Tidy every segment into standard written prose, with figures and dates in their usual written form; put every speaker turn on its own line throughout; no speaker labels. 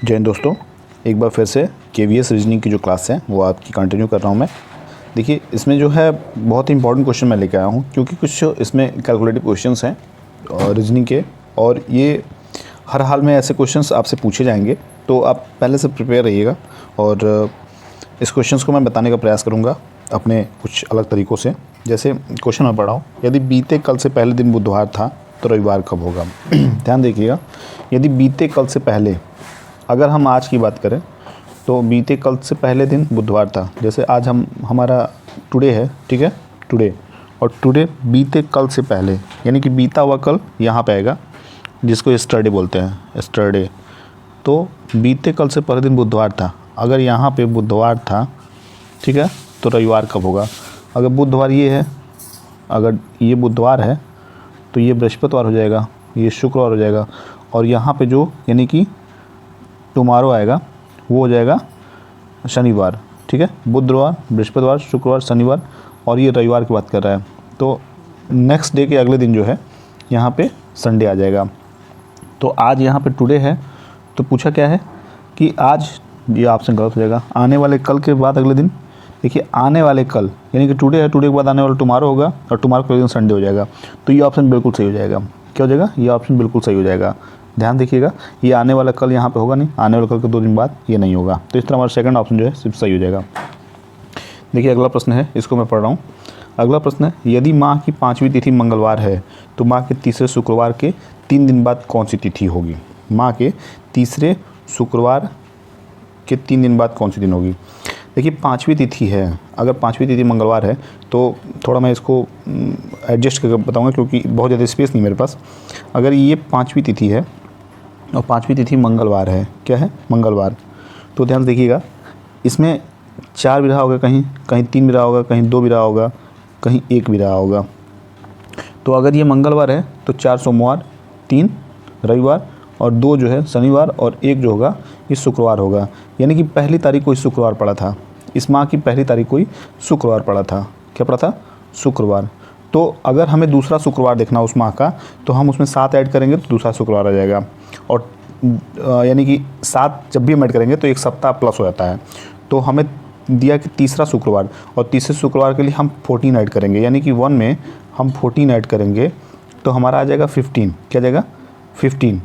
जय हिंद दोस्तों, एक बार फिर से केवीएस रीजनिंग की जो क्लास है वो आपकी कंटिन्यू कर रहा हूँ मैं। देखिए इसमें जो है बहुत ही इंपॉर्टेंट क्वेश्चन मैं लेके आया हूँ, क्योंकि कुछ इसमें कैलकुलेटिव क्वेश्चंस हैं और रीजनिंग के, और ये हर हाल में ऐसे क्वेश्चंस आपसे पूछे जाएंगे, तो आप पहले से प्रिपेयर रहिएगा। और इस क्वेश्चंस को मैं बताने का प्रयास करूँगा अपने कुछ अलग तरीक़ों से। जैसे क्वेश्चन मैं पढ़ रहा हूँ, यदि बीते कल से पहले दिन बुधवार था तो रविवार कब होगा। ध्यान देखिएगा, यदि बीते कल से पहले, अगर हम आज की बात करें तो बीते कल से पहले दिन बुधवार था। जैसे आज हमारा टुडे है, ठीक है, टुडे, और टुडे बीते कल से पहले यानी कि बीता हुआ कल यहाँ पे आएगा, जिसको यस्टरडे बोलते हैं, यस्टरडे। तो बीते कल से पहले दिन बुधवार था, अगर यहाँ पे बुधवार था, ठीक है, तो रविवार कब होगा। अगर बुधवार ये है, अगर ये बुधवार है तो ये बृहस्पतिवार हो जाएगा, ये शुक्रवार हो जाएगा, और यहाँ पे जो यानी कि टुमारो आएगा वो हो जाएगा शनिवार, ठीक है। बुधवार, बृहस्पतिवार, शुक्रवार, शनिवार, और ये रविवार की बात कर रहा है। तो नेक्स्ट डे के अगले दिन जो है यहाँ पे संडे आ जाएगा। तो आज यहाँ पे टुडे है, तो पूछा क्या है कि आज, ये ऑप्शन गलत हो जाएगा, आने वाले कल के बाद अगले दिन। देखिए आने वाले कल यानी कि टुडे है, टुडे के बाद आने वाला टुमारो होगा, और टुमारो के अगले दिन संडे हो जाएगा। तो ये ऑप्शन बिल्कुल सही हो जाएगा। क्या हो जाएगा? ये ऑप्शन बिल्कुल सही हो जाएगा। ध्यान देखिएगा, ये आने वाला कल यहाँ पे होगा नहीं, आने वाले कल के 2 दिन बाद ये नहीं होगा। तो इस तरह हमारा सेकंड ऑप्शन जो है सिर्फ सही हो जाएगा। देखिए अगला प्रश्न है, इसको मैं पढ़ रहा हूँ। अगला प्रश्न है, यदि माह की 5वीं तिथि मंगलवार है तो माह के तीसरे शुक्रवार के 3 दिन बाद कौन सी तिथि होगी। माह के तीसरे शुक्रवार के 3 दिन बाद कौन सी दिन होगी। देखिए 5वीं तिथि है, अगर 5वीं तिथि मंगलवार है तो थोड़ा मैं इसको एडजस्ट करके बताऊँगा, क्योंकि बहुत ज़्यादा स्पेस नहीं मेरे पास। अगर ये 5वीं तिथि है और 5वीं तिथि मंगलवार है, क्या है, मंगलवार, तो ध्यान देखिएगा, इसमें 4 भी रहा होगा, कहीं 3 भी रहा होगा, कहीं 2 भी रहा होगा, कहीं 1 भी रहा होगा। तो अगर ये मंगलवार है तो 4 सोमवार, 3 रविवार, और 2 जो है शनिवार, और 1 जो होगा ये शुक्रवार होगा। यानी कि पहली तारीख को ही शुक्रवार पड़ा था, इस माह की पहली तारीख को ही शुक्रवार पड़ा था। क्या पड़ा था? शुक्रवार। तो अगर हमें दूसरा शुक्रवार देखना उस माह का, तो हम उसमें 7 ऐड करेंगे तो दूसरा शुक्रवार आ जाएगा। और यानी कि 7 जब भी हम ऐड करेंगे तो एक सप्ताह प्लस हो जाता है। तो हमें दिया कि तीसरा शुक्रवार, और तीसरे शुक्रवार के लिए हम 14 ऐड करेंगे, यानी कि 1 में हम 14 ऐड करेंगे तो हमारा आ जाएगा 15। क्या जाएगा? 15।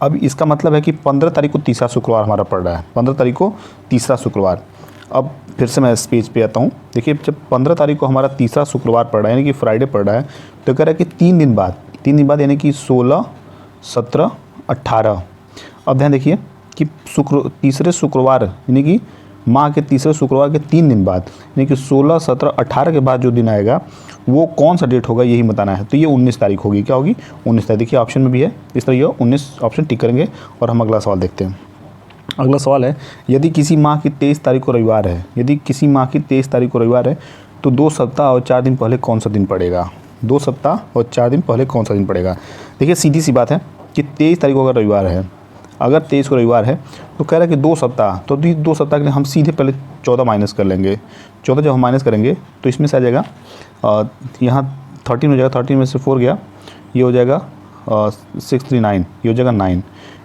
अब इसका मतलब है कि 15 तारीख को तीसरा शुक्रवार हमारा पड़ रहा है, 15 तारीख को तीसरा शुक्रवार। अब फिर से मैं इस पेज पे आता हूँ। देखिए जब 15 तारीख को हमारा तीसरा शुक्रवार पड़ रहा है, यानी कि फ्राइडे पड़ रहा है, तो कह रहा है कि 3 दिन बाद यानी कि 16, 17, 18। अब ध्यान देखिए कि तीसरे शुक्रवार यानी कि माह के तीसरे शुक्रवार के 3 दिन बाद यानी कि 16, 17, 18 के बाद जो दिन आएगा वो कौन सा डेट होगा, यही बताना है। तो ये 19 तारीख होगी। क्या होगी? 19 तारीख। देखिए ऑप्शन में भी है, इस तरह ये 19 ऑप्शन टिक करेंगे। और हम अगला सवाल देखते हैं। अगला सवाल है, यदि किसी माह की 23 तारीख को रविवार है, यदि किसी माह की 23 तारीख को रविवार है तो 2 सप्ताह और 4 दिन पहले कौन सा दिन पड़ेगा। 2 सप्ताह और 4 दिन पहले कौन सा दिन पड़ेगा। देखिए सीधी सी बात है कि 23 तारीख को अगर रविवार है, अगर 23 को रविवार है तो कह रहा है कि 2 सप्ताह, तो 2 सप्ताह के लिए हम सीधे पहले 14 माइनस कर लेंगे। 14 जब हम माइनस करेंगे तो इसमें से आ जाएगा यहाँ 13 हो जाएगा, 13 में से 4 गया, ये हो जाएगा 6, 3, 9, ये हो जाएगा 9।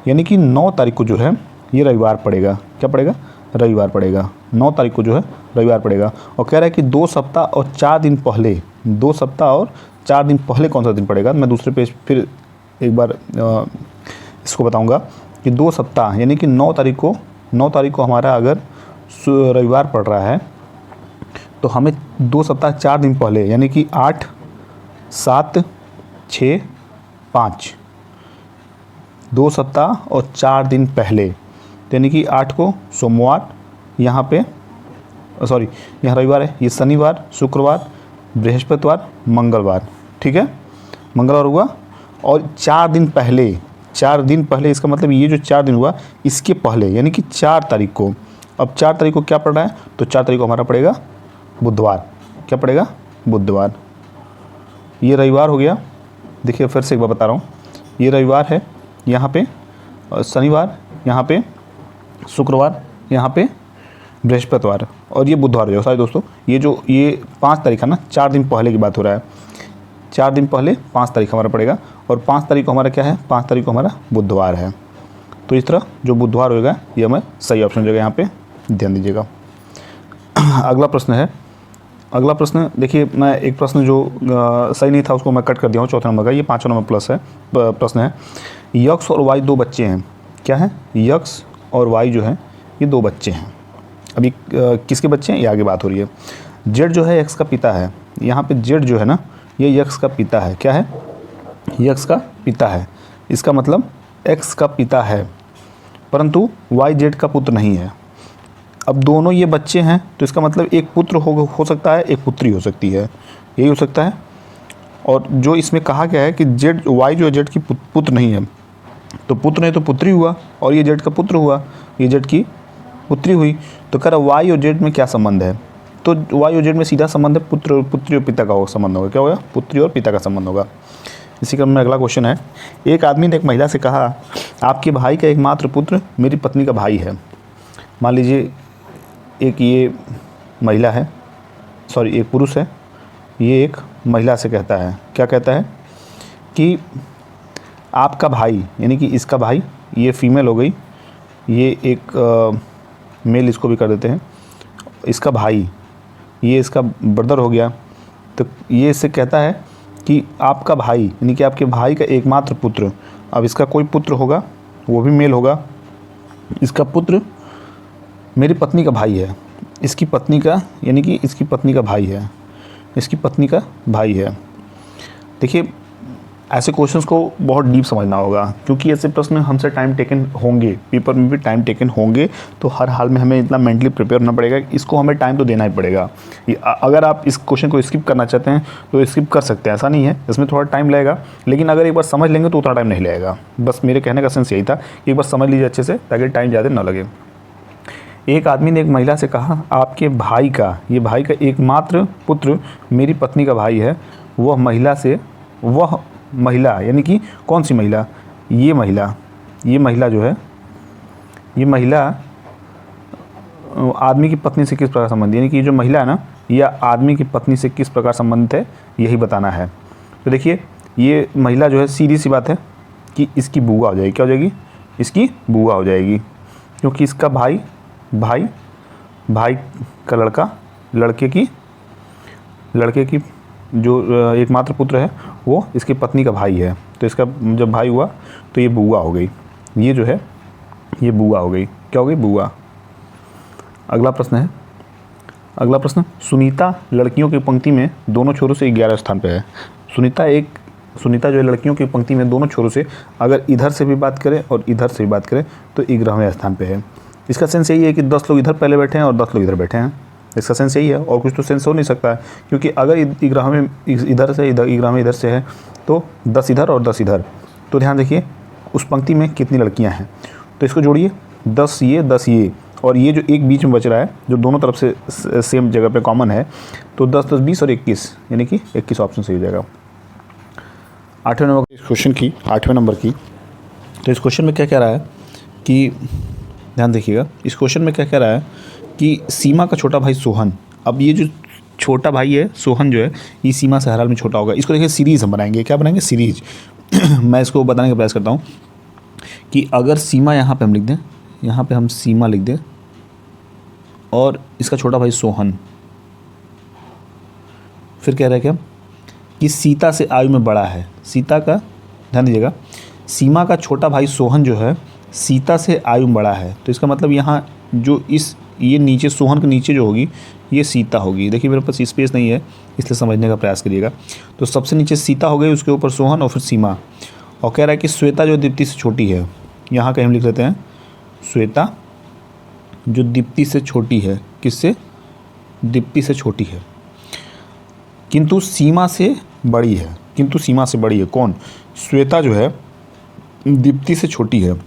यानी कि 9 तारीख को जो है ये रविवार पड़ेगा। क्या पड़ेगा? रविवार पड़ेगा। 9 तारीख को जो है रविवार पड़ेगा। और कह रहा है कि 2 सप्ताह और 4 दिन पहले, 2 सप्ताह और 4 दिन पहले कौन सा दिन पड़ेगा। मैं दूसरे पेज फिर एक बार इसको बताऊंगा कि 2 सप्ताह यानी कि 9 तारीख को हमारा अगर रविवार पड़ रहा है तो हमें 2 सप्ताह 4 दिन पहले यानी कि 8, 7, 6, 5, 2 सप्ताह और 4 दिन पहले, यानी कि 8 को सोमवार, यहाँ पे सॉरी यहाँ रविवार है, ये शनिवार, शुक्रवार, बृहस्पतिवार, मंगलवार, ठीक है, मंगलवार हुआ। और 4 दिन पहले, इसका मतलब ये जो 4 दिन हुआ इसके पहले यानी कि 4 तारीख को। अब 4 तारीख को क्या पड़ रहा है, तो 4 तारीख को हमारा पड़ेगा बुधवार। क्या पड़ेगा? बुधवार। ये रविवार हो गया। देखिए फिर से एक बार बता रहा हूँ, ये रविवार है, यहाँ पे शनिवार, यहाँ पे शुक्रवार, यहाँ पे बृहस्पतिवार, और ये बुधवार हो जाएगा। सॉरी दोस्तों, ये 5 तारीख है ना, 4 दिन पहले की बात हो रहा है। 4 दिन पहले 5 तारीख हमारा पड़ेगा, और 5 तारीख को हमारा क्या है, 5 तारीख को हमारा बुधवार है। तो इस तरह जो बुधवार होगा ये हमें सही ऑप्शन हो जाएगा, यहाँ पे ध्यान दीजिएगा। अगला प्रश्न है, अगला प्रश्न देखिए, मैं एक प्रश्न जो सही नहीं था उसको मैं कट कर दिया हूँ, चौथे नंबर का, ये 5वां नंबर प्लस है प्रश्न है। यक्ष और वाई 2 बच्चे हैं। क्या है? यक्ष और वाई जो है ये 2 बच्चे हैं। अभी किसके बच्चे हैं ये आगे बात हो रही है। जेड जो है यक्ष का पिता है, यहाँ पे जेड जो है ना ये यक्ष का पिता है। क्या है? यक्ष का पिता है। इसका मतलब एक्स का पिता है, परंतु वाई जेड का पुत्र नहीं है। अब दोनों ये बच्चे हैं तो इसका मतलब एक पुत्र हो सकता है, एक पुत्री हो सकती है, यही हो सकता है। और जो इसमें कहा गया है कि जेड वाई जो है जेड की पुत्र नहीं है, तो पुत्र नहीं तो पुत्री हुआ, और ये जेड का पुत्र हुआ, ये जेड की पुत्री हुई। तो कह रहा वाई और जेड में क्या संबंध है? तो वाई और जेड में सीधा संबंध है, पुत्री और पिता का संबंध होगा। क्या होगा? पुत्री और पिता का संबंध होगा। इसी क्रम में अगला क्वेश्चन है, एक आदमी ने एक महिला से कहा, आपके भाई का एकमात्र पुत्र मेरी पत्नी का भाई है। मान लीजिए एक ये महिला है, सॉरी एक पुरुष है, ये एक महिला से कहता है, क्या कहता है कि आपका भाई, यानी कि इसका भाई, ये फीमेल हो गई, ये एक मेल इसको भी कर देते हैं, इसका भाई, ये इसका ब्रदर हो गया। तो ये इससे कहता है कि आपका भाई, यानी कि आपके भाई का एकमात्र पुत्र, अब इसका कोई पुत्र होगा वो भी मेल होगा, इसका पुत्र मेरी पत्नी का भाई है, इसकी पत्नी का, यानी कि इसकी पत्नी का भाई है, इसकी पत्नी का भाई है। देखिए ऐसे क्वेश्चंस को बहुत डीप समझना होगा, क्योंकि ऐसे प्रश्न हमसे टाइम टेकन होंगे, पेपर में भी टाइम टेकन होंगे, तो हर हाल में हमें इतना मेंटली प्रिपेयर होना पड़ेगा, इसको हमें टाइम तो देना ही पड़ेगा। अगर आप इस क्वेश्चन को स्किप करना चाहते हैं तो स्किप कर सकते हैं, ऐसा नहीं है, इसमें थोड़ा टाइम लगेगा, लेकिन अगर एक बार समझ लेंगे तो उतना टाइम नहीं लगेगा। बस मेरे कहने का सेंस यही था कि एक बार समझ लीजिए अच्छे से, ताकि टाइम ज़्यादा ना लगे। एक आदमी ने एक महिला से कहा, आपके भाई का, ये भाई का एकमात्र पुत्र मेरी पत्नी का भाई है। वह महिला यानी कि कौन सी महिला? ये महिला जो है, ये महिला आदमी की पत्नी से किस प्रकार संबंधित, यानी कि जो महिला है ना, यह आदमी की पत्नी से किस प्रकार संबंधित है, यही बताना है। तो देखिए ये महिला जो है, सीधी सी बात है कि इसकी बुआ हो जाएगी। क्या हो जाएगी? इसकी बुआ हो जाएगी, क्योंकि इसका भाई का लड़का, लड़के की जो एकमात्र पुत्र है वो इसकी पत्नी का भाई है। तो इसका जब भाई हुआ तो ये बुआ हो गई, ये जो है ये बुआ हो गई। क्या हो गई? बुआ। अगला प्रश्न है, अगला प्रश्न, सुनीता लड़कियों की पंक्ति में दोनों छोरों से 11 स्थान पे है। सुनीता जो है लड़कियों की पंक्ति में दोनों छोरों से, अगर इधर से भी बात करें और इधर से भी बात करें तो 11वें स्थान पे है। इसका सेंस यही है कि 10 लोग इधर पहले बैठे हैं और 10 लोग इधर बैठे हैं। इसका सेंस यही है, और कुछ तो सेंस हो नहीं सकता है, क्योंकि अगर 11वें इधर से 11वें इधर से है तो 10 इधर और 10 इधर। तो ध्यान देखिए उस पंक्ति में कितनी लड़कियां हैं, तो इसको जोड़िए, 10 ये और ये जो एक बीच में बच रहा है जो दोनों तरफ से सेम जगह पे कॉमन है, तो 10 10 20 और 21, यानी कि 21 ऑप्शन सही हो जाएगा। 8वें नंबर इस क्वेश्चन की, 8वें नंबर की, तो इस क्वेश्चन में क्या कह रहा है कि ध्यान देखिएगा, इस क्वेश्चन में क्या कह रहा है कि सीमा का छोटा भाई सोहन, अब ये जो छोटा भाई है सोहन जो है ये सीमा से हर हाल में छोटा होगा। इसको देखिए सीरीज़ हम बनाएंगे, क्या बनाएंगे? सीरीज। मैं इसको बताने का प्रयास करता हूँ कि अगर सीमा यहाँ पे हम लिख दें, यहाँ पे हम सीमा लिख दें, और इसका छोटा भाई सोहन, फिर कह रहा है क्या कि सीता से आयु में बड़ा है। सीता का ध्यान दीजिएगा, सीमा का छोटा भाई सोहन जो है सीता से आयु में बड़ा है, तो इसका मतलब यहाँ जो ये नीचे सोहन के नीचे जो होगी ये सीता होगी। देखिए मेरे पास स्पेस नहीं है इसलिए समझने का प्रयास करिएगा। तो सबसे नीचे सीता हो गई, उसके ऊपर सोहन और फिर सीमा, और कह रहा है कि श्वेता जो दीप्ति से छोटी है, यहाँ कहीं हम लिख लेते हैं श्वेता जो दीप्ति से छोटी है। किससे? दीप्ति से छोटी है, किंतु सीमा से बड़ी है। किंतु सीमा से बड़ी है कौन? श्वेता जो है दीप्ति से छोटी है,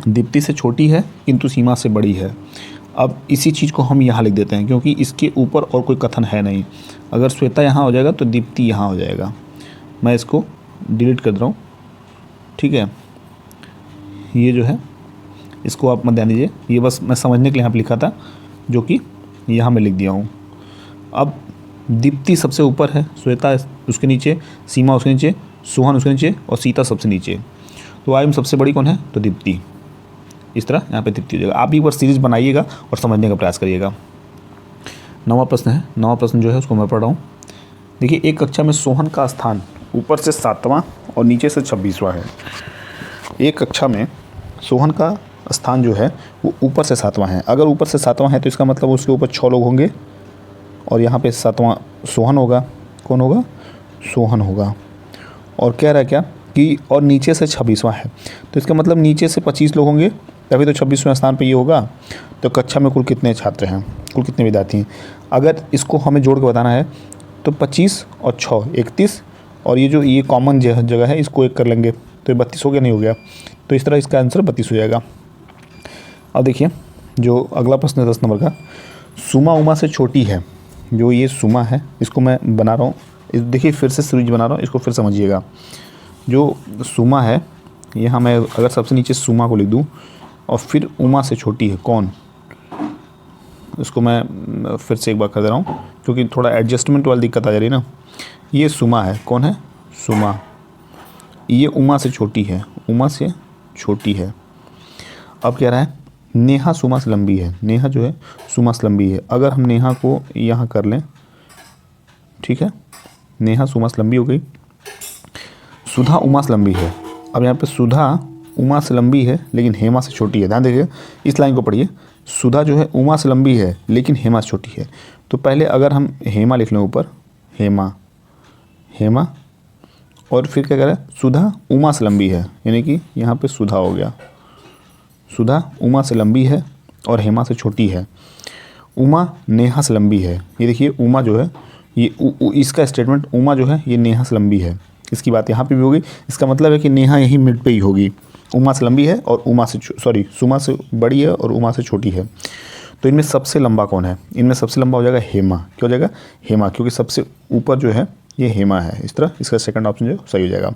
दीप्ति से छोटी है किंतु सीमा से बड़ी है। अब इसी चीज़ को हम यहाँ लिख देते हैं, क्योंकि इसके ऊपर और कोई कथन है नहीं। अगर श्वेता यहाँ हो जाएगा तो दीप्ति यहाँ हो जाएगा। मैं इसको डिलीट कर दे रहा हूँ, ठीक है। ये जो है इसको आप मत ध्यान दीजिए, ये बस मैं समझने के लिए यहाँ पर लिखा था, जो कि यहाँ मैं लिख दिया हूँ। अब दीप्ति सबसे ऊपर है, श्वेता उसके नीचे, सीमा उसके नीचे, सोहन उसके नीचे और सीता सबसे नीचे। तो आयु में सबसे बड़ी कौन है? तो दीप्ति। इस तरह यहाँ पे तृतीय हो जाएगा। आप एक बार सीरीज बनाइएगा और समझने का प्रयास करिएगा। 9वां प्रश्न है। 9वां प्रश्न जो है उसको मैं पढ़ रहा हूँ। देखिए, एक कक्षा में सोहन का स्थान ऊपर से 7वां और नीचे से 26वां है। एक कक्षा में सोहन का स्थान जो है वो ऊपर से 7वां है। अगर ऊपर से 7वां है तो इसका मतलब उसके ऊपर 6 लोग होंगे और यहाँ पे 7वां सोहन होगा। कौन होगा? सोहन होगा। और कह रहा है क्या कि और नीचे से 26वां है, तो इसका मतलब नीचे से 25 लोग होंगे, तभी तो 26वें स्थान पे ये होगा। तो कक्षा में कुल कितने छात्र हैं, कुल कितने विद्यार्थी हैं? अगर इसको हमें जोड़ के बताना है तो 25 और 6 31, और ये जो ये कॉमन जगह है इसको एक कर लेंगे तो ये 32 हो गया, नहीं हो गया? तो इस तरह इसका आंसर 32 हो जाएगा। अब देखिए जो अगला प्रश्न है 10 नंबर का, सुमा उमा से छोटी है। जो ये सुमा है इसको मैं बना रहा हूँ, देखिए फिर से सीरीज बना रहा हूँ, इसको फिर समझिएगा। जो सुमा है, यहाँ मैं अगर सबसे नीचे सुमा को लिख दूँ और फिर उमा से छोटी है कौन, इसको मैं फिर से एक बार कर दे रहा हूँ क्योंकि थोड़ा एडजस्टमेंट वाली दिक्कत आ जा रही है ना। ये सुमा है, कौन है? सुमा। ये उमा से छोटी है, उमा से छोटी है। अब कह रहा है नेहा सुमा से लंबी है। नेहा जो है सुमा से लंबी है। अगर हम नेहा को यहाँ कर लें, ठीक है, नेहा सुमा से लंबी हो गई। सुधा उमा से लंबी है। अब यहाँ पे सुधा उमा से लंबी है लेकिन हेमा से छोटी है। ध्यान देखिए, इस लाइन को पढ़िए। सुधा जो है उमा से लंबी है लेकिन हेमा से छोटी है। तो पहले अगर हम हेमा लिख लें ऊपर, हेमा, हेमा, और फिर क्या कह रहा है? सुधा उमा से लंबी है, यानी कि यहाँ पे सुधा हो गया। सुधा उमा से लंबी है और हेमा से छोटी है। उमा नेहा से लंबी है। ये देखिए उमा जो है ये इसका स्टेटमेंट, उमा जो है ये नेहा से लंबी है, इसकी बात यहाँ पे भी होगी। इसका मतलब है कि नेहा यहीं मिड पे ही होगी। उमा से लंबी है और उमा से सुमा से बड़ी है और उमा से छोटी है। तो इनमें सबसे लंबा कौन है? इनमें सबसे लंबा हो जाएगा हेमा। क्या हो जाएगा? हेमा, क्योंकि सबसे ऊपर जो है ये हेमा है। इस तरह इसका सेकंड ऑप्शन जो सही हो जाएगा।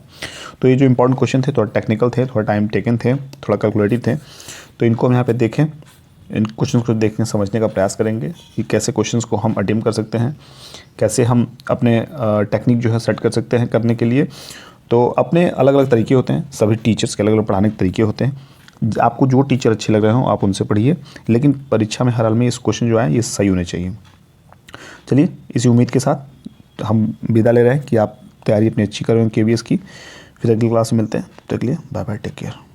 तो ये जो इंपॉर्टेंट क्वेश्चन थे थोड़ा टेक्निकल थे, थोड़ा टाइम टेकन थे, थोड़ा कैलकुलेटिव थे। तो इनको हम यहाँ पे देखें, इन क्वेश्चन को देखने समझने का प्रयास करेंगे कि कैसे क्वेश्चंस को हम अटेम्प्ट कर सकते हैं, कैसे हम अपने टेक्निक जो है सेट कर सकते हैं करने के लिए। तो अपने अलग अलग तरीके होते हैं, सभी टीचर्स के अलग अलग पढ़ाने के तरीके होते हैं। आपको जो टीचर अच्छे लग रहे हो आप उनसे पढ़िए, लेकिन परीक्षा में हर हाल में इस क्वेश्चन जो है ये सही होने चाहिए। चलिए, इसी उम्मीद के साथ हम विदा ले रहे हैं कि आप तैयारी अपनी अच्छी करें KVS की। फिर अगली क्लास में मिलते हैं, तब तक के लिए बाय बाय, टेक केयर।